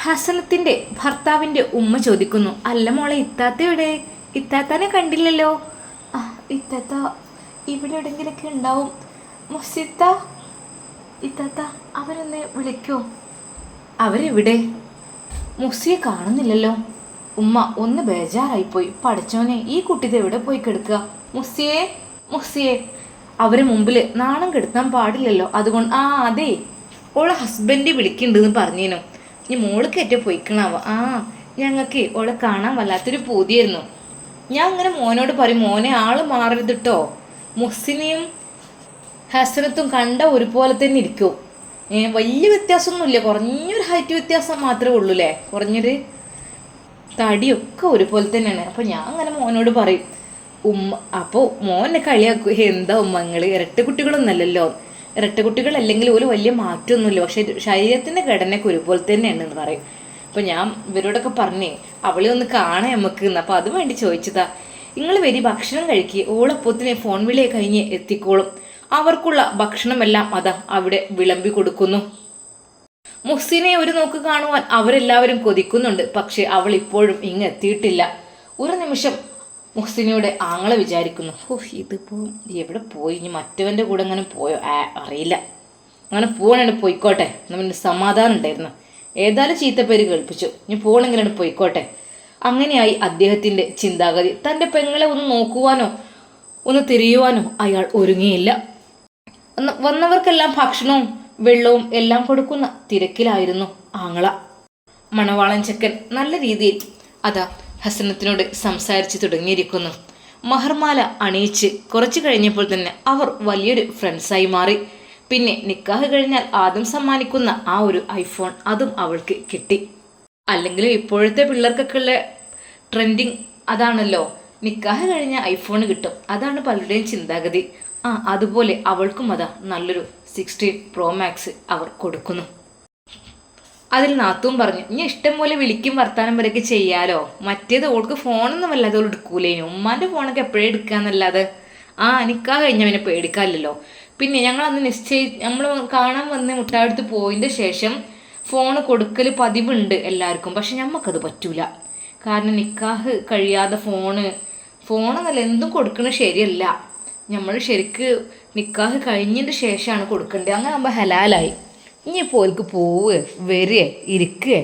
ഹസനത്തിന്റെ ഭർത്താവിന്റെ ഉമ്മ ചോദിക്കുന്നു, അല്ല മോളെ, ഇത്താത്ത എവിടെ? ഇത്താത്താനെ കണ്ടില്ലല്ലോ. ആ, ഇത്താത്ത ഇവിടെ എവിടെങ്കിലൊക്കെ ഉണ്ടാവും. മുസിത്ത, ഇത്താത്ത അവരൊന്ന് വിളിക്കോ? അവരെവിടെ? മുസിയെ കാണുന്നില്ലല്ലോ. ഉമ്മ ഒന്ന് ബേജാറായിപ്പോയി. പഠിച്ചോനെ, ഈ കുട്ടിത് എവിടെ പോയി കിടക്കുക? മുസിയെ, മുസിയെ. അവരെ മുമ്പിൽ നാണം കെടുത്താൻ പാടില്ലല്ലോ. അതുകൊണ്ട് അതെ, ഓളെ ഹസ്ബൻഡ് വിളിക്കുന്നുണ്ടെന്ന് പറഞ്ഞേനു. ഇനി മോള് കയറ്റ പോയിക്കണാവോ. ഞങ്ങൾക്ക് ഓളെ കാണാൻ വല്ലാത്തൊരു പൂതിയായിരുന്നു. ഞാൻ അങ്ങനെ മോനോട് പറയും, മോനെ ആള് മാറരുത് കേട്ടോ. മുഹ്സിനെയും ഹസനത്തും കണ്ട ഒരുപോലെ തന്നെ ഇരിക്കും. വലിയ വ്യത്യാസമൊന്നുമില്ല, കുറഞ്ഞൊരു ഹൈറ്റ് വ്യത്യാസം മാത്രമേ ഉള്ളൂ അല്ലേ, കുറഞ്ഞൊരു തടിയൊക്കെ ഒരുപോലെ തന്നെയാണ്. അപ്പം ഞാൻ അങ്ങനെ മോനോട് പറയും. അപ്പോൾ മോനെ കളിയാക്കും, എന്താ ഉമ്മ നിങ്ങൾ ഇരട്ടക്കുട്ടികളൊന്നല്ലല്ലോ. ഇരട്ടക്കുട്ടികളല്ലെങ്കിൽ ഒരു വലിയ മാറ്റമൊന്നുമില്ല, പക്ഷെ ശരീരത്തിൻ്റെ ഘടനയൊക്കെ ഒരുപോലെ തന്നെയാണെന്ന് പറയും. അപ്പോൾ ഞാൻ ഇവരോടൊക്കെ പറഞ്ഞേ അവളെ ഒന്ന് കാണാൻ നമുക്ക് എന്ന്. അപ്പോൾ അത് വേണ്ടി ചോദിച്ചതാ. നിങ്ങൾ വരി, ഭക്ഷണം കഴിക്കുക. ഓളപ്പൊത്തിനെ ഫോൺ വിളിയെ കഴിഞ്ഞ് എത്തിക്കോളും. അവർക്കുള്ള ഭക്ഷണമെല്ലാം അതാ അവിടെ വിളമ്പി കൊടുക്കുന്നു. മുഹ്സിനെ ഒരു നോക്ക് കാണുവാൻ അവരെല്ലാവരും കൊതിക്കുന്നുണ്ട്. പക്ഷെ അവൾ ഇപ്പോഴും ഇങ്ങ് എത്തിയിട്ടില്ല. ഒരു നിമിഷം മുഹ്സിനയുടെ ആങ്ങളെ വിചാരിക്കുന്നു, ഇതിപ്പോ എവിടെ പോയി? ഇനി മറ്റവന്റെ കൂടെ അങ്ങനെ പോയോ? അറിയില്ല. അങ്ങനെ പോകണേ പോയിക്കോട്ടെ, നമ്മുടെ സമാധാനം ഉണ്ടായിരുന്നു. ഏതായാലും ചീത്തപ്പേര് കേൾപ്പിച്ചു, ഇനി പോകണമെങ്കിലാണ് പോയിക്കോട്ടെ. അങ്ങനെയായി അദ്ദേഹത്തിന്റെ ചിന്താഗതി. തന്റെ പെങ്ങളെ ഒന്ന് നോക്കുവാനോ ഒന്ന് തിരിയുവാനോ അയാൾ ഒരുങ്ങിയില്ല. വന്നവർക്കെല്ലാം ഭക്ഷണവും വെള്ളവും എല്ലാം കൊടുക്കുന്ന തിരക്കിലായിരുന്നു ആങ്ങള. മണവാളൻ ചെക്കൻ നല്ല രീതിയിൽ അതാ ഹസനത്തിനോട് സംസാരിച്ചു തുടങ്ങിയിരിക്കുന്നു. മഹർമാല അണിയിച്ച് കുറച്ചു കഴിഞ്ഞപ്പോൾ തന്നെ അവർ വലിയൊരു ഫ്രണ്ട്സായി മാറി. പിന്നെ നിക്കാഹ് കഴിഞ്ഞാൽ ആദ്യം സമ്മാനിക്കുന്ന ആ ഒരു ഐഫോൺ, അതും അവൾക്ക് കിട്ടി. അല്ലെങ്കിലും ഇപ്പോഴത്തെ പിള്ളേർക്കൊക്കെ ഉള്ള ട്രെൻഡിങ് അതാണല്ലോ, നിക്കാഹ് കഴിഞ്ഞ ഐഫോൺ കിട്ടും. അതാണ് പലരുടെയും ചിന്താഗതി. അതുപോലെ അവൾക്കും അതാ നല്ലൊരു 16 Pro Max അവർ കൊടുക്കുന്നു. അതിൽ നാത്തും പറഞ്ഞു, ഇനി ഇഷ്ടം പോലെ വിളിക്കും വർത്താനം വരെയൊക്കെ ചെയ്യാലോ. മറ്റേത് ഓൾക്ക് ഫോണൊന്നും വല്ലാതെ ഓൾ എടുക്കൂലേനു. ഉമ്മാൻ്റെ ഫോണൊക്കെ എപ്പോഴേ എടുക്കാന്നല്ലാതെ നിക്കാഹ് കഴിഞ്ഞവനെ പേടിക്കാമല്ലോ. പിന്നെ ഞങ്ങളന്ന് നമ്മൾ കാണാൻ വന്ന് മുട്ടാടുത്ത് പോയതിൻ്റെ ശേഷം ഫോൺ കൊടുക്കൽ പതിവുണ്ട് എല്ലാവർക്കും. പക്ഷെ ഞമ്മക്കത് പറ്റൂല. കാരണം നിക്കാഹ് കഴിയാതെ ഫോണെന്നല്ല എന്തും കൊടുക്കുന്നത് ശരിയല്ല. നമ്മൾ ശരിക്ക് നിക്കാഹ് കഴിഞ്ഞതിൻ്റെ ശേഷമാണ് കൊടുക്കേണ്ടത്. അങ്ങനെ ആകുമ്പോൾ ഹലാലായി. ഇനിയിപ്പോൾ ഓർക്ക് പോവുക വരിക ഇരിക്കുക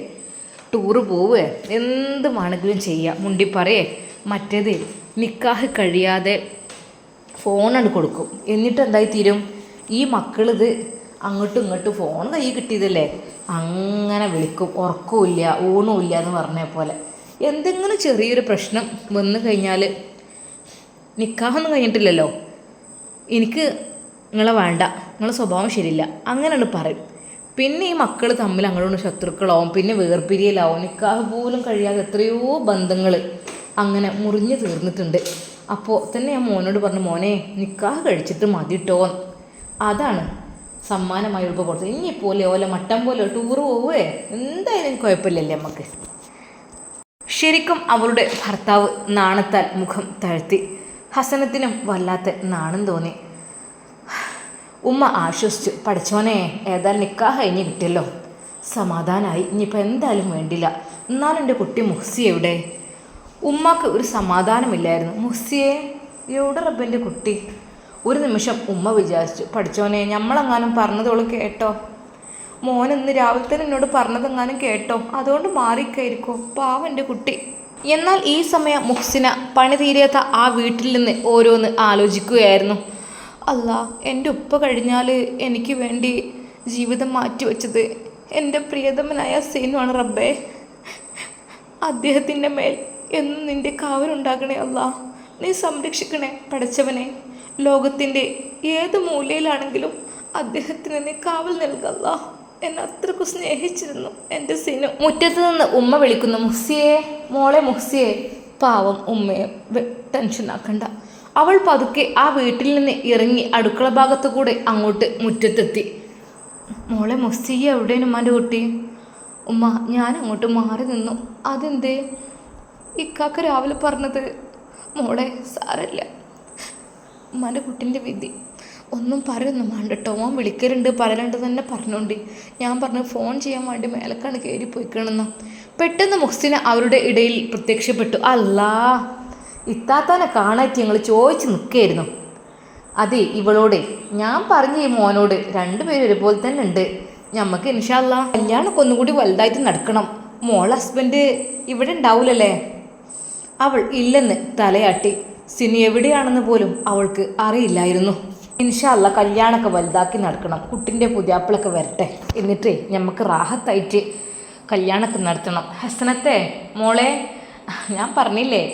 ടൂറ് പോവുക എന്ത് വേണമെങ്കിലും ചെയ്യാം, മുണ്ടിപ്പറയേ. മറ്റേത് നിക്കാഹ് കഴിയാതെ ഫോണാണ് കൊടുക്കും. എന്നിട്ട് എന്തായി തീരും? ഈ മക്കളിത് അങ്ങോട്ടും ഇങ്ങോട്ടും ഫോൺ കൈ കിട്ടിയതല്ലേ, അങ്ങനെ വിളിക്കും. ഉറക്കമില്ല ഊണുമില്ല എന്ന് പറഞ്ഞ പോലെ. എന്തെങ്കിലും ചെറിയൊരു പ്രശ്നം വന്നു കഴിഞ്ഞാൽ, നിക്കാഹൊന്നും കഴിഞ്ഞിട്ടില്ലല്ലോ, എനിക്ക് നിങ്ങളെ വേണ്ട, നിങ്ങളെ സ്വഭാവം ശരിയില്ല, അങ്ങനെയാണ് പറയും. പിന്നെ ഈ മക്കൾ തമ്മിൽ അങ്ങോട്ട് ശത്രുക്കളാവും, പിന്നെ വേർപിരിയലാവും. നിക്കാഹ് പോലും കഴിയാതെ എത്രയോ ബന്ധങ്ങൾ അങ്ങനെ മുറിഞ്ഞു തീർന്നിട്ടുണ്ട്. അപ്പോൾ തന്നെ ഞാൻ മോനോട് പറഞ്ഞു, മോനെ നിക്കാഹ് കഴിച്ചിട്ട് മതിട്ടോ. അതാണ് സമ്മാനമായി ഉൾപ്പ് കൊടുത്തത്. ഇനിയിപ്പോലെ ഓല മട്ടം പോലെ ടൂറ് പോവേ എന്തായാലും കുഴപ്പമില്ലല്ലേ നമുക്ക്. ശരിക്കും അവളുടെ ഭർത്താവ് നാണത്താൽ മുഖം താഴ്ത്തി. ഹസനത്തിനും വല്ലാത്ത നാണം തോന്നി. ഉമ്മ ആശ്വസിച്ചു, പഠിച്ചോനെ ഏതായാലും നിക്കാഹ് കഴിഞ്ഞ് കിട്ടിയല്ലോ, സമാധാനമായി. ഇനിയിപ്പോൾ എന്തായാലും വേണ്ടില്ല. എന്നാലും എൻ്റെ കുട്ടി മുഹ്സി എവിടെ? ഉമ്മക്ക് ഒരു സമാധാനമില്ലായിരുന്നു. മുഹ്സിയെ എവിടെ റബ്ബൻ്റെ കുട്ടി? ഒരു നിമിഷം ഉമ്മ വിചാരിച്ചു, പഠിച്ചോനെ നമ്മളെങ്ങാനും പറഞ്ഞതോള് കേട്ടോ? മോനിന്ന് രാവിലെ തന്നെ എന്നോട് പറഞ്ഞതെങ്ങാനും കേട്ടോ? അതുകൊണ്ട് മാറിക്കായിരിക്കോ പാവം എൻ്റെ കുട്ടി. എന്നാൽ ഈ സമയം മുഹ്സിന പണി തീരാത്ത ആ വീട്ടിൽ നിന്ന് ഓരോന്ന് ആലോചിക്കുകയായിരുന്നു. അല്ലാ, എൻ്റെ ഉപ്പ കഴിഞ്ഞാൽ എനിക്ക് വേണ്ടി ജീവിതം മാറ്റിവെച്ചത് എൻ്റെ പ്രിയതമനായ സീനുമാണ് റബ്ബേ. അദ്ദേഹത്തിൻ്റെ മേൽ എന്നും നിൻ്റെ കാവലുണ്ടാകണേ അല്ലാ. നീ സംരക്ഷിക്കണേ പടച്ചവനെ. ലോകത്തിൻ്റെ ഏത് മൂലയിലാണെങ്കിലും അദ്ദേഹത്തിന് നീ കാവൽ നൽകല്ല. എന്നെ അത്രയ്ക്ക് സ്നേഹിച്ചിരുന്നു എൻ്റെ സീനു. മുറ്റത്ത് നിന്ന് ഉമ്മ വിളിക്കുന്നു, മുഹ്സിയെ, മോളെ മുഹ്സിയെ. പാവം ഉമ്മയെ ടെൻഷനാക്കണ്ട. അവൾ പതുക്കെ ആ വീട്ടിൽ നിന്ന് ഇറങ്ങി അടുക്കള ഭാഗത്തു കൂടെ അങ്ങോട്ട് മുറ്റത്തെത്തി. മോളെ മുഹ്സിയെ എവിടെയാണ് ഉമ്മാൻ്റെ കുട്ടി? ഉമ്മ ഞാൻ അങ്ങോട്ട് മാറി നിന്നു. അതെന്തേ? ഇക്കാക്ക രാവിലെ പറഞ്ഞത്. മോളെ സാരല്ല, ഉമ്മാൻ്റെ കുട്ടിൻ്റെ വിധി ഒന്നും പറയൊന്നും വേണ്ട കേട്ടോ, ഓൻ വിളിക്കലുണ്ട് പറയലുണ്ട് തന്നെ പറഞ്ഞോണ്ട്. ഞാൻ പറഞ്ഞു ഫോൺ ചെയ്യാൻ വേണ്ടി മേലക്കാണ് കയറി പോയിക്കണമെന്നോ. പെട്ടെന്ന് മുഹ്സിന അവരുടെ ഇടയിൽ പ്രത്യക്ഷപ്പെട്ടു. അല്ലാ, ഇത്താത്താനെ കാണാറ്റി ഞങ്ങൾ ചോദിച്ച് നിൽക്കുകയായിരുന്നു. അതെ ഇവളോടെ ഞാൻ പറഞ്ഞു, ഈ മോനോട് രണ്ടുപേരും ഒരുപോലെ തന്നെ ഉണ്ട്. ഞമ്മക്ക് ഇൻഷാ അല്ലാ കല്യാണമൊക്കെ ഒന്നുകൂടി വലുതായിട്ട് നടക്കണം. മോളെ ഹസ്ബൻഡ് ഇവിടെ ഉണ്ടാവൂലല്ലേ? അവൾ ഇല്ലെന്ന് തലയാട്ടി. സിനി എവിടെയാണെന്ന് പോലും അവൾക്ക് അറിയില്ലായിരുന്നു. ഇൻഷാ അല്ലാ കല്യാണമൊക്കെ വലുതാക്കി നടക്കണം. കുട്ടിൻ്റെ പുതിയാപ്പിളൊക്കെ വരട്ടെ, എന്നിട്ട് ഞമ്മക്ക് റാഹത്തായിട്ട് കല്യാണമൊക്കെ നടത്തണം. ഹസനത്തെ മോളെ, ഞാൻ പറഞ്ഞില്ലേ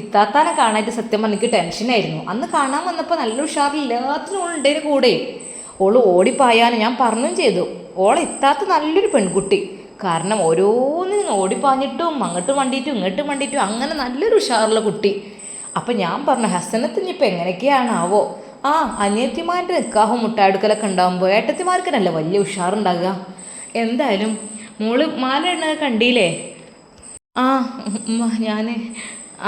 ഇത്താത്താനെ കാണാനായിട്ട് സത്യം പറഞ്ഞ എനിക്ക് ടെൻഷനായിരുന്നു. അന്ന് കാണാൻ വന്നപ്പോൾ നല്ല ഉഷാറില്ലാത്തിനും ഓളുണ്ടേന് കൂടെ. ഓള് ഓടിപ്പായാൻ ഞാൻ പറഞ്ഞും ചെയ്തു. ഓളെ ഇത്താത്ത നല്ലൊരു പെൺകുട്ടി. കാരണം ഓരോന്നിനും ഓടിപ്പാഞ്ഞിട്ടും അങ്ങോട്ട് വണ്ടിയിട്ടും ഇങ്ങോട്ട് വണ്ടിയിട്ടും അങ്ങനെ നല്ലൊരു ഉഷാറുള്ള കുട്ടി. അപ്പം ഞാൻ പറഞ്ഞു ഹസനത്തിന് ഇപ്പം എങ്ങനെയൊക്കെയാണാവോ. ആ അനിയത്തിമാരുടെ നിക്കാഹും മുട്ടായെടുക്കലൊക്കെ ഉണ്ടാകുമ്പോൾ ഏട്ടത്തിമാർക്കനല്ല വലിയ ഉഷാറുണ്ടാകുക. എന്തായാലും മോള് മാല ഇടുന്നത് കണ്ടില്ലേ? ആ ഞാൻ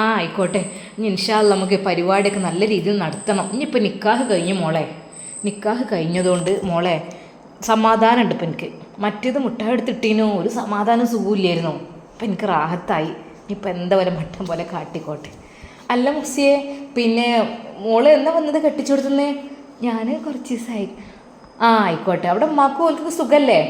ആയിക്കോട്ടെ. ഇനി ഇൻഷാ അല്ലാ നമുക്ക് പരിപാടിയൊക്കെ നല്ല രീതിയിൽ നടത്തണം. ഇനിയിപ്പോൾ നിക്കാഹ് കഴിഞ്ഞു മോളെ. നിക്കാഹ് കഴിഞ്ഞതുകൊണ്ട് മോളെ സമാധാനമുണ്ട് ഇപ്പം എനിക്ക്. മറ്റേത് മുട്ടായി എടുത്തിട്ടീനോ ഒരു സമാധാനം സുഖമില്ലായിരുന്നു. അപ്പം എനിക്ക് റാഹത്തായി. ഇനിയിപ്പോൾ എന്താ പോലെ മട്ടം പോലെ കാട്ടിക്കോട്ടെ. അല്ല മുസിയെ, പിന്നെ മോള് എന്നാ വന്നത് കെട്ടിച്ചു കൊടുത്തുന്നേ? ഞാൻ കുറച്ച് ദിവസമായി. ആ ആയിക്കോട്ടെ. അവിടെ ഉമ്മാക്കും ഓൽക്കൊക്കെ സുഖമല്ലേ?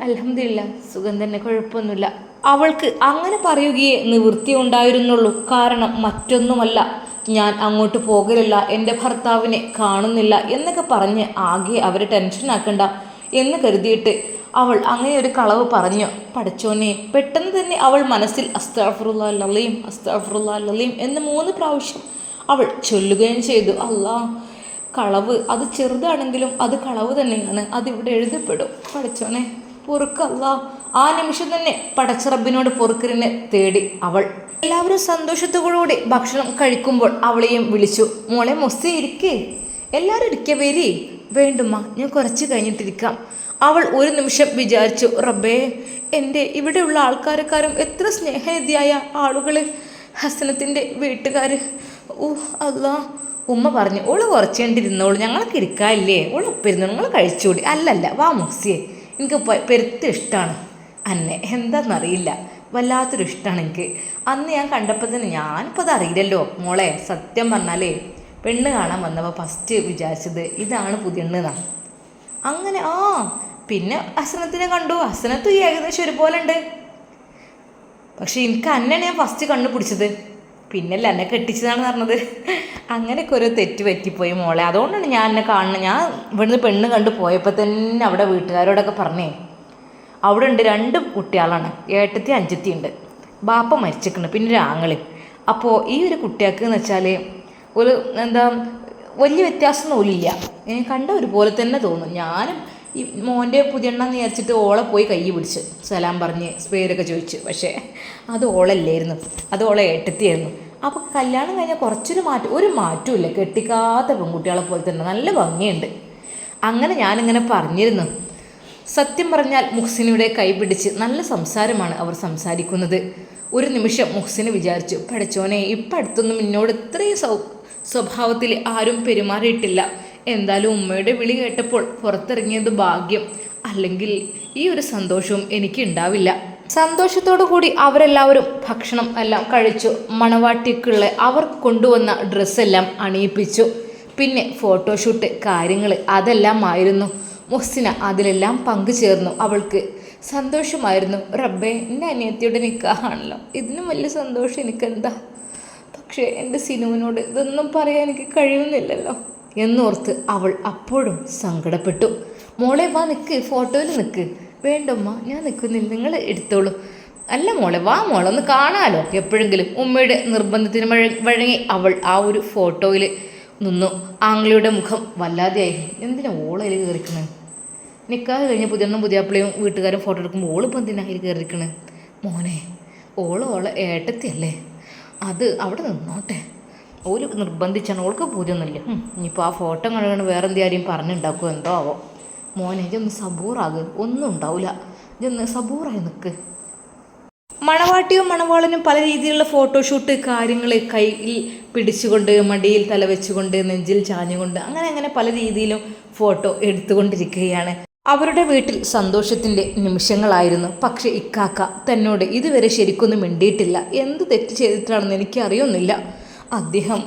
അൽഹംദുലില്ലാ സുഖം തന്നെ, കുഴപ്പമൊന്നുമില്ല. അവൾക്ക് അങ്ങനെ പറയുകയേ നിവൃത്തി ഉണ്ടായിരുന്നുള്ളൂ. കാരണം മറ്റൊന്നുമല്ല, ഞാൻ അങ്ങോട്ട് പോകലില്ല, എൻ്റെ ഭർത്താവിനെ കാണുന്നില്ല എന്നൊക്കെ പറഞ്ഞ് ആകെ അവരെ ടെൻഷനാക്കണ്ട എന്ന് കരുതിയിട്ട് അവൾ അങ്ങനെ ഒരു കളവ് പറഞ്ഞു. പഠിച്ചോനെ, പെട്ടെന്ന് തന്നെ അവൾ മനസ്സിൽ അസ്തഗ്ഫിറുല്ലാഹൽ അലീം അസ്തഗ്ഫിറുല്ലാഹൽ അലീം എന്ന് 3 പ്രാവശ്യം അവൾ ചൊല്ലുകയും ചെയ്തു. അല്ലാ, കളവ് അത് ചെറുതാണെങ്കിലും അത് കളവ് തന്നെയാണ്, അതിവിടെ എഴുതപ്പെടും. പഠിച്ചോനെ പൊറുക്കല്ല. ആ നിമിഷം തന്നെ പടച്ച റബ്ബിനോട് പൊറുക്കലിനെ തേടി അവൾ. എല്ലാവരും സന്തോഷത്തോടുകൂടി ഭക്ഷണം കഴിക്കുമ്പോൾ അവളെയും വിളിച്ചു. മോളെ മൊസ്സി ഇരിക്കേ, എല്ലാവരും ഇരിക്കുക, വരി. വേണ്ടുമ്മ, ഞാൻ കുറച്ച് കഴിഞ്ഞിട്ടിരിക്കാം. അവൾ ഒരു നിമിഷം വിചാരിച്ചു, റബ്ബേ, എൻ്റെ ഇവിടെയുള്ള ആൾക്കാരെക്കാരും എത്ര സ്നേഹനിധിയായ ആളുകൾ, ഹസനത്തിൻ്റെ വീട്ടുകാർ. അല്ലാ. ഉമ്മ പറഞ്ഞു, ഓള് കുറച്ചേണ്ടിരുന്നോളൂ, ഞങ്ങൾക്ക് ഇരിക്കാനില്ലേ, ഓൾ ഒപ്പിരുന്നോളൂ, നിങ്ങൾ കഴിച്ചുകൂടി. അല്ലല്ല, വാ മുസിയെ, എനിക്ക് പെരുത്ത് ഇഷ്ടമാണ് അന്നെ, എന്താണെന്നറിയില്ല, വല്ലാത്തൊരു ഇഷ്ടമാണ് എനിക്ക്. അന്ന് ഞാൻ കണ്ടപ്പോൾ തന്നെ, ഞാനിപ്പോൾ അത് അറിയില്ലല്ലോ മോളെ, സത്യം പറഞ്ഞാലേ പെണ്ണ് കാണാൻ വന്നപ്പോൾ ഫസ്റ്റ് വിചാരിച്ചത് ഇതാണ് പുതിയെണ്ണെന്നാണ്. അങ്ങനെ പിന്നെ ഹസനത്തിനെ കണ്ടു. ഹസനത്തും ഈ ഏകദേശം ഒരുപോലെ ഉണ്ട്. പക്ഷെ എനിക്ക് അന്നെയാണ് ഞാൻ ഫസ്റ്റ് കണ്ടുപിടിച്ചത്. പിന്നല്ല എന്നെ കെട്ടിച്ചതാണെന്ന് പറഞ്ഞത്. അങ്ങനെയൊക്കെ ഒരു തെറ്റ് പറ്റിപ്പോയി മോളെ. അതുകൊണ്ടാണ് ഞാൻ എന്നെ കാണുന്നത്. ഞാൻ ഇവിടുന്ന് പെണ്ണ് കണ്ടു പോയപ്പോൾ തന്നെ അവിടെ വീട്ടുകാരോടൊക്കെ പറഞ്ഞേ, അവിടെ ഉണ്ട് 2 കുട്ടികളാണ്, ഏട്ടത്തി അഞ്ചത്തി ഉണ്ട്, ബാപ്പ മരിച്ചിട്ടുണ്ട്, പിന്നെ ഒരു ആങ്ങളയും. അപ്പോൾ ഈ ഒരു കുട്ടികൾക്ക് എന്ന് വെച്ചാൽ ഒരു എന്താ വലിയ വ്യത്യാസമൊന്നുമില്ല, കണ്ട ഒരുപോലെ തന്നെ തോന്നും. ഞാനും ഈ മോൻ്റെ പുതിയെണ്ണെന്ന് വിചാരിച്ചിട്ട് ഓളെ പോയി കൈ പിടിച്ച് സലാം പറഞ്ഞ് പേരൊക്കെ ചോദിച്ചു. പക്ഷേ അത് ഓളല്ലായിരുന്നു, അത് ഓളെ ഏട്ടത്തിയായിരുന്നു. അപ്പോൾ കല്യാണം കഴിഞ്ഞാൽ കുറച്ചൊരു ഒരു മാറ്റമില്ല, കെട്ടിക്കാത്ത പെൺകുട്ടികളെ പോലെ തന്നെ നല്ല ഭംഗിയുണ്ട്. അങ്ങനെ ഞാനിങ്ങനെ പറഞ്ഞിരുന്നു. സത്യം പറഞ്ഞാൽ മുഹ്സിനയുടെ കൈ പിടിച്ച് നല്ല സംസാരമാണ് അവർ സംസാരിക്കുന്നത്. ഒരു നിമിഷം മുഹ്സിന് വിചാരിച്ചു, പഠിച്ചോനെ, ഇപ്പം അടുത്തൊന്നും എന്നോട് ഇത്രയും സ്വഭാവത്തിൽ ആരും പെരുമാറിയിട്ടില്ല. എന്തായാലും ഉമ്മയുടെ വിളി കേട്ടപ്പോൾ പുറത്തിറങ്ങിയത് ഭാഗ്യം, അല്ലെങ്കിൽ ഈ ഒരു സന്തോഷവും എനിക്ക് ഉണ്ടാവില്ല. സന്തോഷത്തോടു കൂടി അവരെല്ലാവരും ഭക്ഷണം എല്ലാം കഴിച്ചു. മണവാട്ടിക്കുള്ള അവർ കൊണ്ടുവന്ന ഡ്രസ്സെല്ലാം അണിയിപ്പിച്ചു. പിന്നെ ഫോട്ടോഷൂട്ട് കാര്യങ്ങൾ അതെല്ലാം ആയിരുന്നു. മുഹ്സിന അതിലെല്ലാം പങ്കുചേർന്നു. അവൾക്ക് സന്തോഷമായിരുന്നു. റബ്ബേ, എൻ്റെ അനിയത്തിയുടെ നിക്കാഹാണല്ലോ, ഇതിനും വലിയ സന്തോഷം എനിക്കെന്താ. പക്ഷേ എൻ്റെ സിനുവിനോട് ഇതൊന്നും പറയാൻ എനിക്ക് കഴിയുന്നില്ലല്ലോ എന്നോർത്ത് അവൾ അപ്പോഴും സങ്കടപ്പെട്ടു. മോളെ വാ, നിൽക്ക്, ഫോട്ടോയിൽ നിൽക്ക്. വേണ്ടമ്മ, ഞാൻ നിൽക്കുന്നില്ല, നിങ്ങൾ എടുത്തോളൂ. അല്ല മോളെ, വാ മോളെ, ഒന്ന് കാണാലോ എപ്പോഴെങ്കിലും. ഉമ്മയുടെ നിർബന്ധത്തിന് വഴങ്ങി അവൾ ആ ഒരു ഫോട്ടോയിൽ നിന്നു. ആംഗ്ലിയുടെ മുഖം വല്ലാതെയായി. എന്തിനാ ഓളയിൽ കയറിക്കണേ? നിക്കാഹ് കഴിഞ്ഞ് പുതിയാപ്പിളയും വീട്ടുകാരും ഫോട്ടോ എടുക്കുമ്പോൾ ഓളിപ്പോൾ എന്തിനാ അതിൽ കയറിക്കണേ? മോനെ, ഓളെ ഏട്ടത്തിയല്ലേ, അത് അവിടെ നിന്നോട്ടെ. ഓല് നിർബന്ധിച്ചാണ്, ഓൾക്ക് പൂജയൊന്നുമില്ല. ഇനിയിപ്പോൾ ആ ഫോട്ടോ കണ്ടുകൊണ്ട് വേറെ എന്തെങ്കിലും പറഞ്ഞുണ്ടാക്കുമോ എന്തോ ആവോ. മോനെ, ഇതൊന്ന് സബൂറാക്, ഒന്നും ഉണ്ടാവില്ല, ഇതൊന്ന് സബൂറായി നിൽക്ക്. മണവാട്ടിയും മണവാളനും പല രീതിയിലുള്ള ഫോട്ടോഷൂട്ട് കാര്യങ്ങൾ കയ്യിൽ പിടിച്ചുകൊണ്ട് മടിയിൽ തല വെച്ചുകൊണ്ട് നെഞ്ചിൽ ചാഞ്ഞുകൊണ്ട് അങ്ങനെ അങ്ങനെ പല രീതിയിലും ഫോട്ടോ എടുത്തുകൊണ്ടിരിക്കുകയാണ്. അവരുടെ വീട്ടിൽ സന്തോഷത്തിൻ്റെ നിമിഷങ്ങളായിരുന്നു. പക്ഷെ ഇക്കാക്ക തന്നോട് ഇതുവരെ ശരിക്കൊന്നും മിണ്ടിയിട്ടില്ല. എന്ത് തെറ്റ് ചെയ്തിട്ടാണെന്ന് എനിക്കറിയൊന്നുമില്ല. അദ്ദേഹം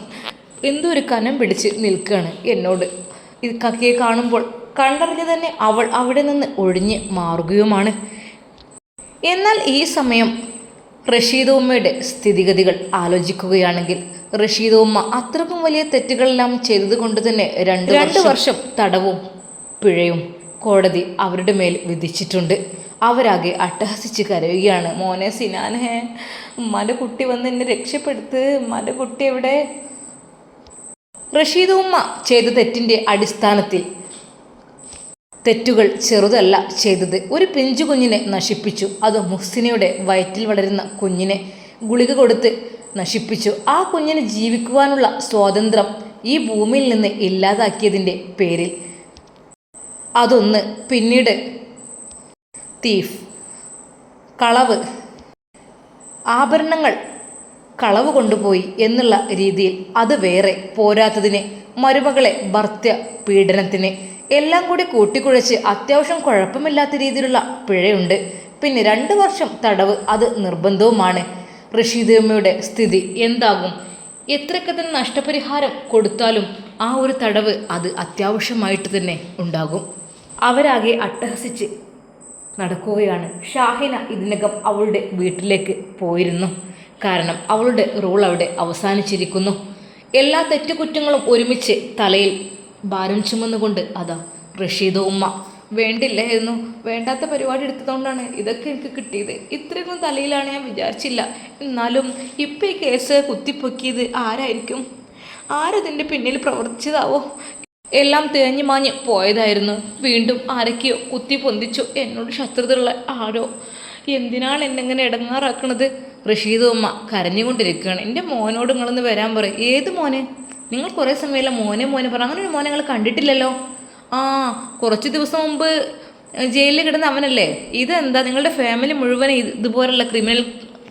എന്തോ ഒരു കനം പിടിച്ച് നിൽക്കുകയാണ് എന്നോട്. ഇക്കാക്കയെ കാണുമ്പോൾ കണ്ടറിഞ്ഞ് തന്നെ അവൾ അവിടെ നിന്ന് ഒഴിഞ്ഞ് മാറുകയുമാണ്. എന്നാൽ ഈ സമയം റഷീദ ഉമ്മയുടെ സ്ഥിതിഗതികൾ ആലോചിക്കുകയാണെങ്കിൽ റഷീദ ഉമ്മ അത്രക്കും വലിയ തെറ്റുകളെല്ലാം ചെയ്തത് കൊണ്ട് തന്നെ രണ്ട് വർഷം തടവും പിഴയും കോടതി അവരുടെ മേൽ വിധിച്ചിട്ടുണ്ട്. അവരാകെ അട്ടഹസിച്ച് കരയുകയാണ്. മോനെ സിനാനെ, ഉമ്മാൻ്റെ കുട്ടി വന്ന് എന്നെ രക്ഷപ്പെടുത്ത്, ഉമ്മാൻ്റെ കുട്ടി എവിടെ? റഷീദ ഉമ്മ ചെയ്ത തെറ്റിൻ്റെ അടിസ്ഥാനത്തിൽ തെറ്റുകൾ ചെറുതല്ല ചെയ്തത്. ഒരു പിഞ്ചു കുഞ്ഞിനെ നശിപ്പിച്ചു. അത് മുഹ്സിനയുടെ വയറ്റിൽ വളരുന്ന കുഞ്ഞിനെ ഗുളിക കൊടുത്ത് നശിപ്പിച്ചു. ആ കുഞ്ഞിന് ജീവിക്കുവാനുള്ള സ്വാതന്ത്ര്യം ഈ ഭൂമിയിൽ നിന്ന് ഇല്ലാതാക്കിയതിൻ്റെ പേരിൽ അതൊന്ന്. പിന്നീട് തീഫ്, കളവ്, ആഭരണങ്ങൾ കളവ് കൊണ്ടുപോയി എന്നുള്ള രീതിയിൽ അത് വേറെ. പോരാത്തതിന് മരുമകളെ ഭർത്തൃ പീഡനത്തിന് എല്ലാം കൂടി കൂട്ടിക്കുഴച്ച് അത്യാവശ്യം കുഴപ്പമില്ലാത്ത രീതിയിലുള്ള പിഴയുണ്ട്. പിന്നെ 2 വർഷം തടവ്, അത് നിർബന്ധവുമാണ്. റഷീദമ്മയുടെ സ്ഥിതി എന്താകും? എത്രയൊക്കെ തന്നെ നഷ്ടപരിഹാരം കൊടുത്താലും ആ ഒരു തടവ് അത് അത്യാവശ്യമായിട്ട് തന്നെ ഉണ്ടാകും. അവരാകെ അട്ടഹസിച്ച് നടക്കുകയാണ്. ഷാഹിന ഇതിനകം അവളുടെ വീട്ടിലേക്ക് പോയിരുന്നു. കാരണം അവളുടെ റോൾ അവിടെ അവസാനിച്ചിരിക്കുന്നു. എല്ലാ തെറ്റുകുറ്റങ്ങളും ഒരുമിച്ച് തലയിൽ ഭാരം ചുമന്നുകൊണ്ട് അതാ റഷീദ ഉമ്മ. വേണ്ടില്ലായിരുന്നു, വേണ്ടാത്ത പരിപാടി എടുത്തതുകൊണ്ടാണ് ഇതൊക്കെ എനിക്ക് കിട്ടിയത്. ഇത്രയൊന്നും തലയിലാണ് ഞാൻ വിചാരിച്ചില്ല. എന്നാലും ഇപ്പം ഈ കേസ് കുത്തിപ്പൊക്കിയത് ആരായിരിക്കും? ആരതിൻ്റെ പിന്നിൽ പ്രവർത്തിച്ചതാവോ? എല്ലാം തേഞ്ഞു മാഞ്ഞ് പോയതായിരുന്നു. വീണ്ടും ആരൊക്കെയോ കുത്തി പൊന്തിച്ചു. എന്നോട് ശത്രുതയുള്ള ആരോ. എന്തിനാണ് എന്നെങ്ങനെ ഇടങ്ങാറാക്കണത്? റഷീദ ഉമ്മ കരഞ്ഞുകൊണ്ടിരിക്കുകയാണ്. എൻ്റെ മോനോട് നിങ്ങളൊന്ന് വരാൻ പറയും. ഏത് മോനെ? നിങ്ങൾ കുറേ സമയമല്ല മോനെ മോനെ പറ. അങ്ങനെ ഒരു മോനെ നിങ്ങൾ കണ്ടിട്ടില്ലല്ലോ. ആ, കുറച്ച് ദിവസം മുമ്പ് ജയിലിൽ കിടന്ന അവനല്ലേ? ഇതെന്താ നിങ്ങളുടെ ഫാമിലി മുഴുവൻ ഇതുപോലുള്ള ക്രിമിനൽ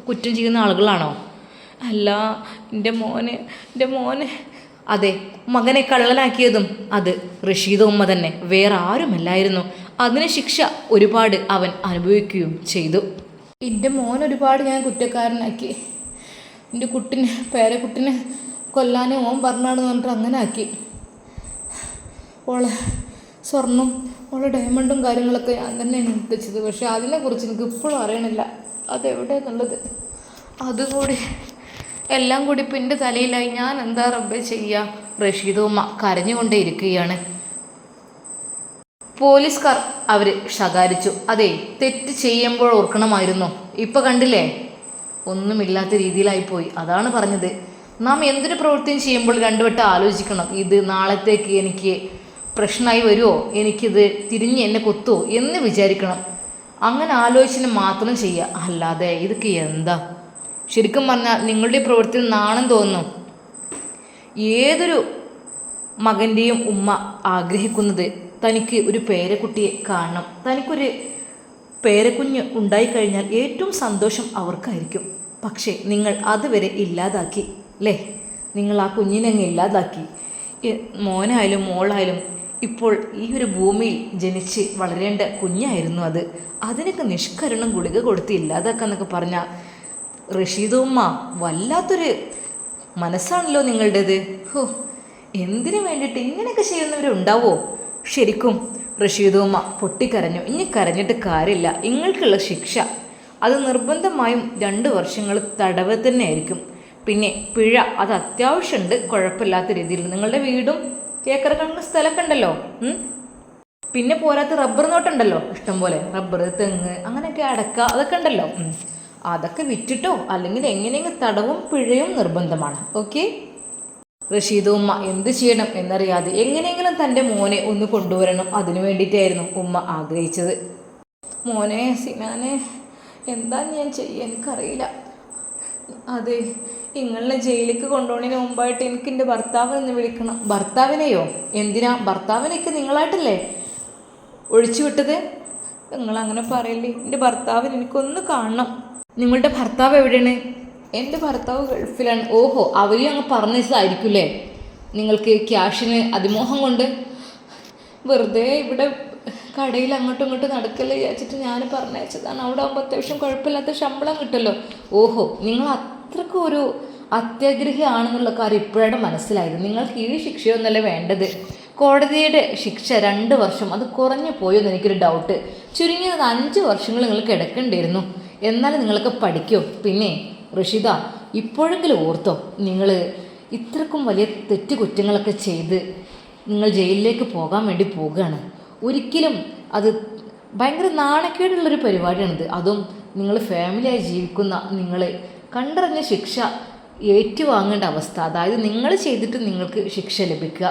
കുറ്റം ചെയ്യുന്ന ആളുകളാണോ? അല്ല, എൻ്റെ മോനെ അതെ, മകനെ കള്ളനാക്കിയതും അത് റഷീദ ഉമ്മ തന്നെ, വേറെ ആരുമല്ലായിരുന്നു. അതിന് ശിക്ഷ ഒരുപാട് അവൻ അനുഭവിക്കുകയും ചെയ്തു. എൻ്റെ മോൻ ഒരുപാട് ഞാൻ കുറ്റക്കാരനാക്കി. എൻ്റെ പേരക്കുട്ടിനെ കൊല്ലാനും ഓൻ പറഞ്ഞാണെന്ന് പറഞ്ഞിട്ട് അങ്ങനെ ആക്കി. ഓളെ സ്വർണം, ഓളെ ഡയമണ്ടും കാര്യങ്ങളൊക്കെ ഞാൻ തന്നെയാണ് എടുത്തുവെച്ചത്. പക്ഷെ അതിനെക്കുറിച്ച് എനിക്ക് ഇപ്പോഴും അറിയണില്ല അതെവിടെയെന്നുള്ളത്. അതുകൂടി എല്ലാം കൂടി ഇപ്പം എൻ്റെ തലയിലായി. ഞാൻ എന്താ റബ്ബേ ചെയ്യുക? റഷീദ ഉമ്മ കരഞ്ഞുകൊണ്ടേ ഇരിക്കുകയാണ്. പോലീസുകാർ അവർ ശകാരിച്ചു. അതെ, തെറ്റ് ചെയ്യുമ്പോൾ ഓർക്കണമായിരുന്നു. ഇപ്പം കണ്ടില്ലേ, ഒന്നുമില്ലാത്ത രീതിയിലായിപ്പോയി. അതാണ് പറഞ്ഞത്, നാം എന്തൊരു പ്രവൃത്തിയും ചെയ്യുമ്പോൾ 2 വട്ടം ആലോചിക്കണം. ഇത് നാളത്തേക്ക് എനിക്ക് പ്രശ്നമായി വരുമോ, എനിക്കിത് തിരിഞ്ഞ് എന്നെ കൊത്തുമോ എന്ന് വിചാരിക്കണം. അങ്ങനെ ആലോചിച്ചിന് മാത്രം ചെയ്യുക. അല്ലാതെ ഇതൊക്കെ എന്താ? ശരിക്കും പറഞ്ഞാൽ നിങ്ങളുടെ പ്രവൃത്തിയിൽ നാണം തോന്നുന്നു. ഏതൊരു മകൻ്റെയും ഉമ്മ ആഗ്രഹിക്കുന്നത് തനിക്ക് ഒരു പേരക്കുട്ടിയെ കാണണം. തനിക്കൊരു പേരക്കുഞ്ഞ് ഉണ്ടായിക്കഴിഞ്ഞാൽ ഏറ്റവും സന്തോഷം അവർക്കായിരിക്കും. പക്ഷേ നിങ്ങൾ അതുവരെ ഇല്ലാതാക്കി അല്ലേ? നിങ്ങൾ ആ കുഞ്ഞിനങ്ങ് ഇല്ലാതാക്കി. മോനായാലും മോളായാലും ഇപ്പോൾ ഈ ഒരു ഭൂമിയിൽ ജനിച്ച് വളരേണ്ട കുഞ്ഞായിരുന്നു അത്. അതിനൊക്കെ നിഷ്കരണം ഗുളിക കൊടുത്ത് ഇല്ലാതാക്കാന്നൊക്കെ പറഞ്ഞാൽ റഷീദ ഉമ്മ വല്ലാത്തൊരു മനസ്സാണല്ലോ നിങ്ങളുടേത്. ഹോ, എന്തിനു വേണ്ടിയിട്ട് ഇങ്ങനെയൊക്കെ ചെയ്യുന്നവരുണ്ടാവോ? ശരിക്കും റഷീദ ഉമ്മ പൊട്ടിക്കരഞ്ഞു. ഇനി കരഞ്ഞിട്ട് കാര്യമില്ല. നിങ്ങൾക്കുള്ള ശിക്ഷ അത് നിർബന്ധമായും 2 വർഷങ്ങൾ തടവ് തന്നെ ആയിരിക്കും. പിന്നെ പിഴ അത് അത്യാവശ്യമുണ്ട്, കുഴപ്പമില്ലാത്ത രീതിയിൽ. നിങ്ങളുടെ വീടും ഏക്കർ കണക്കിന് സ്ഥലമൊക്കെ ഉണ്ടല്ലോ. പിന്നെ പോരാത്ത റബ്ബർ നോട്ടുണ്ടല്ലോ ഇഷ്ടംപോലെ. റബ്ബർ, തെങ്ങ്, അങ്ങനെയൊക്കെ അടക്ക, അതൊക്കെ ഉണ്ടല്ലോ. അതൊക്കെ വിറ്റിട്ടോ അല്ലെങ്കിൽ എങ്ങനെയെങ്കിലും തടവും പിഴയും നിർബന്ധമാണ്. ഓക്കെ? റഷീദ ഉമ്മ എന്ത് ചെയ്യണം എന്നറിയാതെ എങ്ങനെയെങ്കിലും തൻ്റെ മോനെ ഒന്ന് കൊണ്ടുവരണം. അതിനു വേണ്ടിയിട്ടായിരുന്നു ഉമ്മ ആഗ്രഹിച്ചത്. മോനെ സിനാനെ, എന്താ ഞാൻ ചെയ്യുക എനിക്കറിയില്ല. അതെ, നിങ്ങളെ ജയിലിലേക്ക് കൊണ്ടുപോകുന്നതിന് മുമ്പായിട്ട് എനിക്ക് എൻ്റെ ഭർത്താവിനെ വിളിക്കണം. ഭർത്താവിനെയോ? എന്തിനാ? ഭർത്താവിനെയൊക്കെ നിങ്ങളായിട്ടല്ലേ ഒഴിച്ചു വിട്ടത്? നിങ്ങൾ അങ്ങനെ പറയല്ലേ. എൻ്റെ ഭർത്താവിന് എനിക്കൊന്ന് കാണണം. നിങ്ങളുടെ ഭർത്താവ് എവിടെയാണ്? എൻ്റെ ഭർത്താവ് ഗൾഫിലാണ്. ഓഹോ, അവരെയും അങ്ങ് പറഞ്ഞതായിരിക്കില്ലേ? നിങ്ങൾക്ക് ക്യാഷിന് അതിമോഹം കൊണ്ട് വെറുതെ ഇവിടെ കടയിൽ അങ്ങോട്ടും ഇങ്ങോട്ടും നടക്കല്ലേ വിചാരിച്ചിട്ട് ഞാൻ പറഞ്ഞയച്ചതാണ്. അവിടെ ആകുമ്പോൾ അത്യാവശ്യം കുഴപ്പമില്ലാത്ത ശമ്പളം കിട്ടുമല്ലോ. ഓഹോ, നിങ്ങൾ അത്രക്കും ഒരു അത്യാഗ്രഹിയാണെന്നുള്ള കാര്യം ഇപ്പോഴാണ് മനസ്സിലായത്. നിങ്ങൾക്ക് ഈ ശിക്ഷയൊന്നുമല്ല വേണ്ടത്. കോടതിയുടെ ശിക്ഷ 2 വർഷം, അത് കുറഞ്ഞു പോയെന്ന് എനിക്കൊരു ഡൗട്ട്. ചുരുങ്ങിയത് 5 വർഷങ്ങൾ നിങ്ങൾ കിടക്കേണ്ടിയിരുന്നു. എന്നാലും നിങ്ങളൊക്കെ പഠിക്കോ. പിന്നെ ഋഷിത, ഇപ്പോഴെങ്കിലും ഓർത്തോ, നിങ്ങൾ ഇത്രക്കും വലിയ തെറ്റുകുറ്റങ്ങളൊക്കെ ചെയ്ത് നിങ്ങൾ ജയിലിലേക്ക് പോകാൻ വേണ്ടി പോവുകയാണ്. ഒരിക്കലും അത് ഭയങ്കര നാണക്കേടുള്ളൊരു പരിപാടിയാണിത്. അതും നിങ്ങൾ ഫാമിലിയായി ജീവിക്കുന്ന നിങ്ങൾ കണ്ടറിഞ്ഞ ശിക്ഷ ഏറ്റുവാങ്ങേണ്ട അവസ്ഥ, അതായത് നിങ്ങൾ ചെയ്തിട്ട് നിങ്ങൾക്ക് ശിക്ഷ ലഭിക്കുക,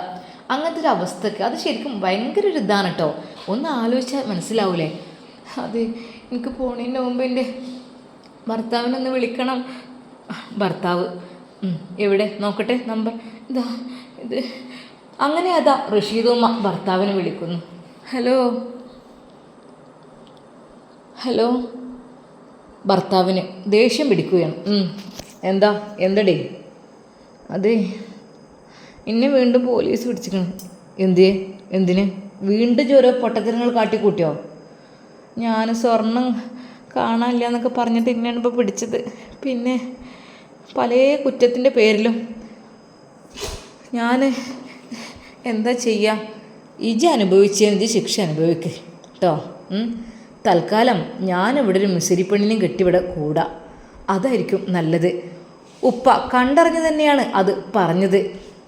അങ്ങനത്തെ ഒരു അവസ്ഥയ്ക്ക് അത് ശരിക്കും ഭയങ്കര ഒരു ഇതാണ് കേട്ടോ. ഒന്ന് ആലോചിച്ചാൽ മനസ്സിലാവൂലേ. അത് എനിക്ക് പോണതിൻ്റെ മുമ്പ് എൻ്റെ ഭർത്താവിനൊന്ന് വിളിക്കണം. ഭർത്താവ് എവിടെ നോക്കട്ടെ, നമ്പർ ഇതാ ഇത്. അങ്ങനെ അതാ റഷീദുമ്മ ഭർത്താവിനെ വിളിക്കുന്നു. Hello hello. ഭർത്താവിന് ദേഷ്യം പിടിക്കുകയാണ്. എന്തടേ? അതെ, എന്നെ വീണ്ടും പോലീസ് പിടിച്ചിക്കണം. എന്തിന് വീണ്ടും ഓരോ പൊട്ടത്തരങ്ങൾ കാട്ടിക്കൂട്ടിയോ? ഞാൻ സ്വർണം കാണാനില്ല എന്നൊക്കെ പറഞ്ഞിട്ട് എന്നെയാണ് ഇപ്പോൾ പിടിച്ചത്. പിന്നെ പല കുറ്റത്തിൻ്റെ പേരിലും ഞാൻ എന്താ ചെയ്യുക? ഇജ് അനുഭവിച്ചതിന് ശിക്ഷ അനുഭവിക്കുക കേട്ടോ. തൽക്കാലം ഞാനിവിടെ ഒരു മിസിരിപ്പെണ്ണിനെയും കെട്ടിവിടെ കൂടാ, അതായിരിക്കും നല്ലത്. ഉപ്പ കണ്ടറിഞ്ഞ് തന്നെയാണ് അത് പറഞ്ഞത്.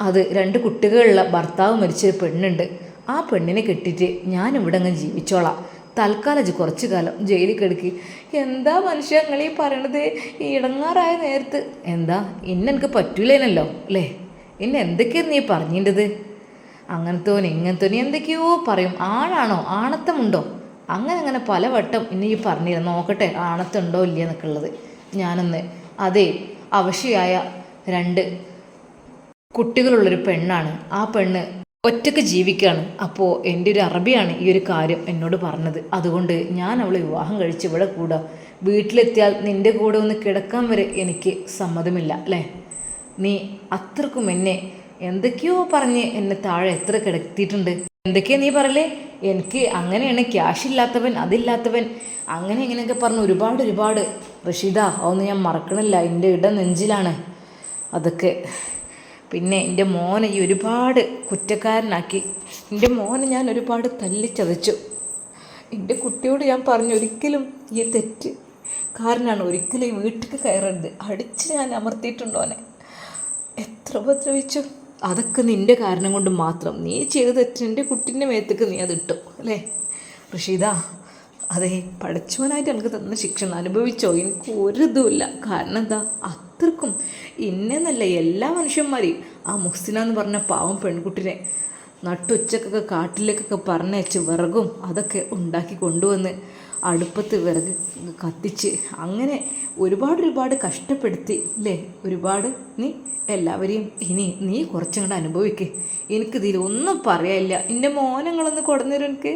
അത് 2 കുട്ടികളുള്ള ഭർത്താവ് മരിച്ചൊരു പെണ്ണുണ്ട്. ആ പെണ്ണിനെ കെട്ടിയിട്ട് ഞാനിവിടെ അങ്ങ് ജീവിച്ചോളാം. തൽക്കാലം കുറച്ചു കാലം ജയിലിൽ കിടക്കി. എന്താ മനുഷ്യ നിങ്ങളീ പറയണത്? ഈ ഇടങ്ങാറായ നേരത്ത് എന്താ എനിക്ക് പറ്റൂലേനല്ലോ അല്ലേ? എന്തൊക്കെയാണ് നീ പറഞ്ഞിട്ടത്? അങ്ങനത്തോനെ ഇങ്ങനത്തോനെ എന്തൊക്കെയോ പറയും. ആണാണോ? ആണത്തമുണ്ടോ? അങ്ങനെ പലവട്ടം ഇനി ഈ പറഞ്ഞിരുന്നു. നോക്കട്ടെ ആണത്തുണ്ടോ ഇല്ല എന്നൊക്കെ ഉള്ളത്. ഞാനൊന്ന് അതെ, അവശയായ 2 കുട്ടികളുള്ളൊരു പെണ്ണാണ്. ആ പെണ്ണ് ഒറ്റയ്ക്ക് ജീവിക്കുകയാണ്. അപ്പോൾ എൻ്റെ ഒരു അറബിയാണ് ഈ ഒരു കാര്യം എന്നോട് പറഞ്ഞത്. അതുകൊണ്ട് ഞാൻ അവളെ വിവാഹം കഴിച്ച് ഇവിടെ കൂടാ. വീട്ടിലെത്തിയാൽ നിൻ്റെ കൂടെ ഒന്ന് കിടക്കാൻ വരെ എനിക്ക് സമ്മതമില്ല അല്ലേ? നീ അത്രക്കും എന്നെ എന്തൊക്കെയോ പറഞ്ഞ് എന്നെ താഴെ എത്ര കിടത്തിയിട്ടുണ്ട്. എന്തൊക്കെയാ നീ പറയലേ? എനിക്ക് അങ്ങനെയാണ്, ക്യാഷ് ഇല്ലാത്തവൻ, അതില്ലാത്തവൻ, അങ്ങനെ ഇങ്ങനെയൊക്കെ പറഞ്ഞ് ഒരുപാട് റഷീദ, അതൊന്നും ഞാൻ മറക്കണില്ല. എൻ്റെ നെഞ്ചിലാണ് അതൊക്കെ. പിന്നെ എൻ്റെ മോനെ ഈ ഒരുപാട് കുറ്റക്കാരനാക്കി. എൻ്റെ മോനെ ഞാൻ ഒരുപാട് തല്ലിച്ചതച്ചു. എൻ്റെ കുട്ടിയോട് ഞാൻ പറഞ്ഞു, ഒരിക്കലും ഈ തെറ്റ് കാരനാണ്, ഒരിക്കലും ഈ വീട്ടിൽ കയറരുത്. അടിച്ച് ഞാൻ അമർത്തിയിട്ടുണ്ടോ അവനെ, എത്ര ഉപദ്രവിച്ചു. അതൊക്കെ നിൻ്റെ കാരണം കൊണ്ട് മാത്രം. നീ ചെയ്ത തെറ്റ് എൻ്റെ കുട്ടീൻ്റെ മേത്തേക്ക് നീ അതിട്ടു അല്ലേ ഋഷിത? അതെ, പഠിച്ചവനായിട്ട് എനിക്ക് തന്ന ശിക്ഷ അനുഭവിച്ചോ? എനിക്ക് ഒരു ഇതുമില്ല. കാരണം എന്താ, അത്രക്കും ഇന്നെന്നല്ല എല്ലാ മനുഷ്യന്മാരെയും ആ മുഹ്സിന എന്ന് പറഞ്ഞ പാവം പെൺകുട്ടിനെ നട്ടുച്ചക്കൊക്കെ കാട്ടിലേക്കൊക്കെ പറഞ്ഞയച്ച് വിറകും അതൊക്കെ ഉണ്ടാക്കി കൊണ്ടുവന്ന് അടുപ്പത്ത് വിറക് കത്തിച്ച് അങ്ങനെ ഒരുപാട് കഷ്ടപ്പെടുത്തി അല്ലേ? ഒരുപാട് നീ എല്ലാവരെയും ഇനി നീ കുറച്ചങ്ങോട്ട് അനുഭവിക്ക്. എനിക്കിതിൽ ഒന്നും പറയാനില്ല. എൻ്റെ മോനങ്ങളൊന്ന് കൊടുന്നേരും എനിക്ക്.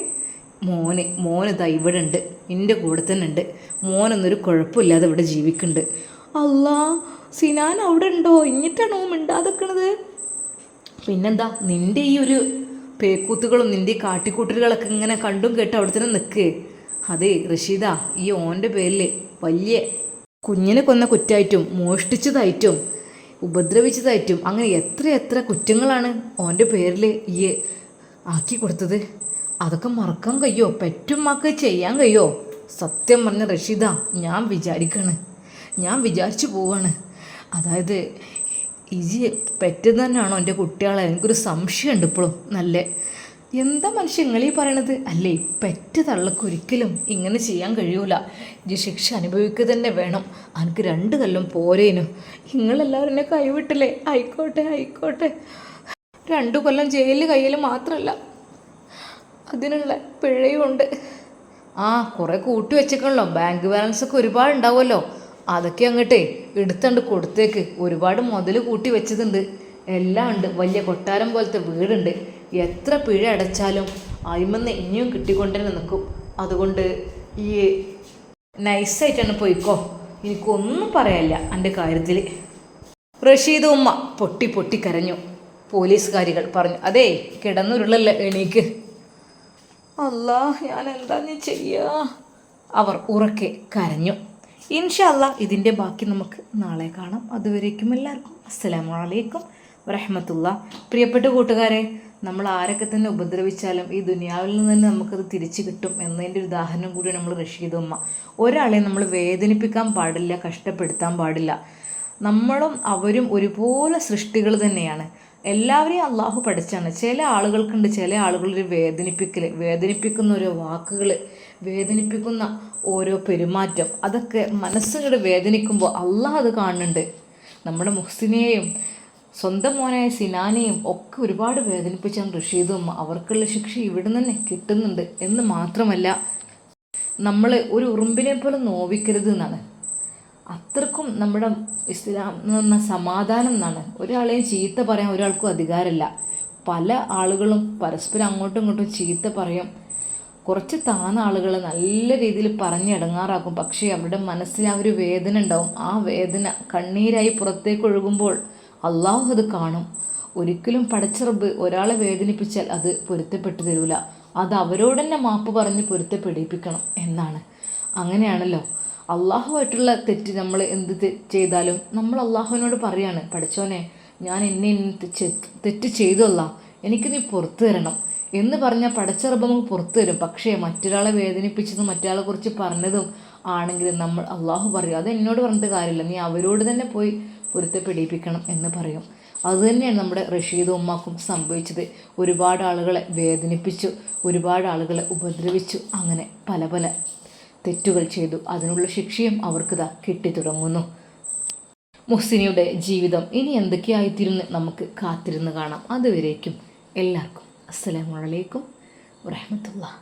മോനിതാ ഇവിടെ ഉണ്ട്, എൻ്റെ കൂടെ തന്നെ ഉണ്ട്. മോനൊന്നൊരു കുഴപ്പമില്ലാതെ ഇവിടെ ജീവിക്കുന്നുണ്ട്. അല്ലാ, സിനാൻ അവിടെ ഉണ്ടോ? ഇങ്ങിട്ടാണോ മിണ്ടാതെക്കണത്? പിന്നെന്താ, നിൻ്റെ ഈ ഒരു പേക്കൂത്തുകളും നിൻ്റെ ഈ കാട്ടിക്കൂട്ടലുകളൊക്കെ ഇങ്ങനെ കണ്ടും കേട്ട് അവിടെ തന്നെ നിൽക്ക്. അതെ റഷീദ, ഈ ഓൻ്റെ പേരിൽ വലിയ കുഞ്ഞിനെ കൊന്ന കുറ്റമായിട്ടും മോഷ്ടിച്ചതായിട്ടും ഉപദ്രവിച്ചതായിട്ടും അങ്ങനെ എത്ര കുറ്റങ്ങളാണ് ഓൻ്റെ പേരിൽ ഈ ആക്കി കൊടുത്തത്. അതൊക്കെ മറക്കാൻ കഴിയോ? പെറ്റുമ്മാക്ക് ചെയ്യാൻ കഴിയോ? സത്യം പറഞ്ഞ റഷീദ, ഞാൻ വിചാരിച്ചു പോവാണ്. അതായത് ഇജി പെറ്റെന്ന് തന്നെയാണോ എൻ്റെ കുട്ടികളെ? എനിക്കൊരു സംശയമുണ്ട് ഇപ്പോഴും. നല്ല എന്താ മനുഷ്യൻ നിങ്ങളീ പറയണത്? അല്ലേ, പെറ്റ തള്ളക്ക് ഒരിക്കലും ഇങ്ങനെ ചെയ്യാൻ കഴിയൂല. ഈ ശിക്ഷ അനുഭവിക്കുക തന്നെ വേണം. എനിക്ക് 2 കൊല്ലം പോരേനു. നിങ്ങളെല്ലാവരും എന്നെ കൈവിട്ടില്ലേ? ആയിക്കോട്ടെ 2 കൊല്ലം ജയിലിൽ കയ്യിൽ മാത്രമല്ല, അതിനുള്ള പിഴയും ഉണ്ട്. കുറേ കൂട്ടി വെച്ചേക്കണല്ലോ. ബാങ്ക് ബാലൻസൊക്കെ ഒരുപാട് ഉണ്ടാവുമല്ലോ. അതൊക്കെ അങ്ങോട്ടേ എടുത്തണ്ട് കൊടുത്തേക്ക്. ഒരുപാട് മുതൽ കൂട്ടി വെച്ചതുണ്ട്, എല്ലാം ഉണ്ട്. വലിയ കൊട്ടാരം പോലത്തെ വീടുണ്ട്. എത്ര പിഴ അടച്ചാലും അതിമെന്ന് ഇനിയും കിട്ടിക്കൊണ്ടേ നിൽക്കും. അതുകൊണ്ട് ഈ നൈസായിട്ടാണ് പോയിക്കോ, എനിക്കൊന്നും പറയാനില്ല എൻ്റെ കാര്യത്തിൽ. റഷീദ് ഉമ്മ പൊട്ടി പൊട്ടി കരഞ്ഞു. പോലീസുകാരികൾ പറഞ്ഞു, അതേ കിടന്നുരുളല്ല, എണീക്ക്. അല്ലാ, ഞാൻ എന്താ ചെയ്യുക? അവർ ഉറക്കെ കരഞ്ഞു. ഇൻഷാ അല്ലാ ഇതിൻ്റെ ബാക്കി നമുക്ക് നാളെ കാണാം. അതുവരേക്കും എല്ലാവർക്കും അസ്സലാമു അലൈക്കും വറഹ്മത്തുള്ളാഹി. പ്രിയപ്പെട്ട കൂട്ടുകാരെ, നമ്മൾ ആരൊക്കെ തന്നെ ഉപദ്രവിച്ചാലും ഈ ദുനിയാവിൽ നിന്ന് തന്നെ നമുക്കത് തിരിച്ചു കിട്ടും എന്നതിൻ്റെ ഒരു ഉദാഹരണം കൂടി നമ്മൾ റഷീദ് ഉമ്മ. ഒരാളെ നമ്മൾ വേദനിപ്പിക്കാൻ പാടില്ല, കഷ്ടപ്പെടുത്താൻ പാടില്ല. നമ്മളും അവരും ഒരുപോലെ സൃഷ്ടികൾ തന്നെയാണ്. എല്ലാവരെയും അള്ളാഹു പഠിച്ചാണ്. ചില ആളുകൾക്കുണ്ട് ചില ആളുകളൊരു വേദനിപ്പിക്കുന്ന ഓരോ വാക്കുകൾ, വേദനിപ്പിക്കുന്ന ഓരോ പെരുമാറ്റം, അതൊക്കെ മനസ്സുകൾ വേദനിക്കുമ്പോൾ അള്ളാഹ് അത് കാണുന്നുണ്ട്. നമ്മുടെ മുഹ്സിനെയും സ്വന്തം മോനായ സിനാനെയും ഒക്കെ ഒരുപാട് വേദനിപ്പിച്ചാണ് റഷീദും. അവർക്കുള്ള ശിക്ഷ ഇവിടെ തന്നെ കിട്ടുന്നുണ്ട് എന്ന് മാത്രമല്ല, നമ്മൾ ഒരു ഉറുമ്പിനെ പോലും നോവിക്കരുത് എന്നാണ്. അത്രക്കും നമ്മുടെ ഇസ്ലാം എന്ന് പറഞ്ഞാൽ സമാധാനം എന്നാണ്. ഒരാളെയും ചീത്ത പറയാൻ ഒരാൾക്കും അധികാരമില്ല. പല ആളുകളും പരസ്പരം അങ്ങോട്ടും ഇങ്ങോട്ടും ചീത്ത പറയും. കുറച്ച് താന്ന ആളുകൾ നല്ല രീതിയിൽ പറഞ്ഞിടങ്ങാറാക്കും. പക്ഷേ അവരുടെ മനസ്സിൽ ആ ഒരു വേദന ഉണ്ടാവും. ആ വേദന കണ്ണീരായി പുറത്തേക്ക് ഒഴുകുമ്പോൾ അള്ളാഹു അത് കാണും. ഒരിക്കലും പടച്ച റബ്ബ് ഒരാളെ വേദനിപ്പിച്ചാൽ അത് പൊരുത്തപ്പെട്ടു തരൂല. അത് അവരോട് തന്നെ മാപ്പ് പറഞ്ഞ് പൊരുത്തപ്പെടിപ്പിക്കണം എന്നാണ്. അങ്ങനെയാണല്ലോ അള്ളാഹുവായിട്ടുള്ള തെറ്റ്. നമ്മൾ എന്ത് ചെയ്താലും നമ്മൾ അള്ളാഹുവിനോട് പറയാണ്, പഠിച്ചോനെ ഞാൻ എന്നെ തെറ്റ് ചെയ്തല്ല, എനിക്ക് നീ പുറത്തു തരണം എന്ന് പറഞ്ഞാൽ പടച്ച റബ്ബ് നമുക്ക് പുറത്തു തരും. പക്ഷേ മറ്റൊരാളെ വേദനിപ്പിച്ചതും മറ്റൊരാളെ കുറിച്ച് പറഞ്ഞതും ആണെങ്കിലും നമ്മൾ അള്ളാഹു പറയും, അത് എന്നോട് പറഞ്ഞിട്ട് കാര്യമില്ല, നീ അവരോട് തന്നെ പോയി പൊരുത്തപ്പെടിപ്പിക്കണം എന്ന് പറയും. അതുതന്നെയാണ് നമ്മുടെ റഷീദ് ഉമ്മാക്കും സംഭവിച്ചത്. ഒരുപാട് ആളുകളെ വേദനിപ്പിച്ചു, ഒരുപാട് ആളുകളെ ഉപദ്രവിച്ചു, അങ്ങനെ പല പല തെറ്റുകൾ ചെയ്തു. അതിനുള്ള ശിക്ഷയും അവർക്കിതാ കിട്ടിത്തുടങ്ങുന്നു. മുഹ്സിനിയുടെ ജീവിതം ഇനി എന്തൊക്കെയായിത്തീരുന്ന് നമുക്ക് കാത്തിരുന്ന് കാണാം. അതുവരേക്കും എല്ലാവർക്കും അസ്സലാമു അലൈക്കും വറഹ്മത്തുള്ളാഹി.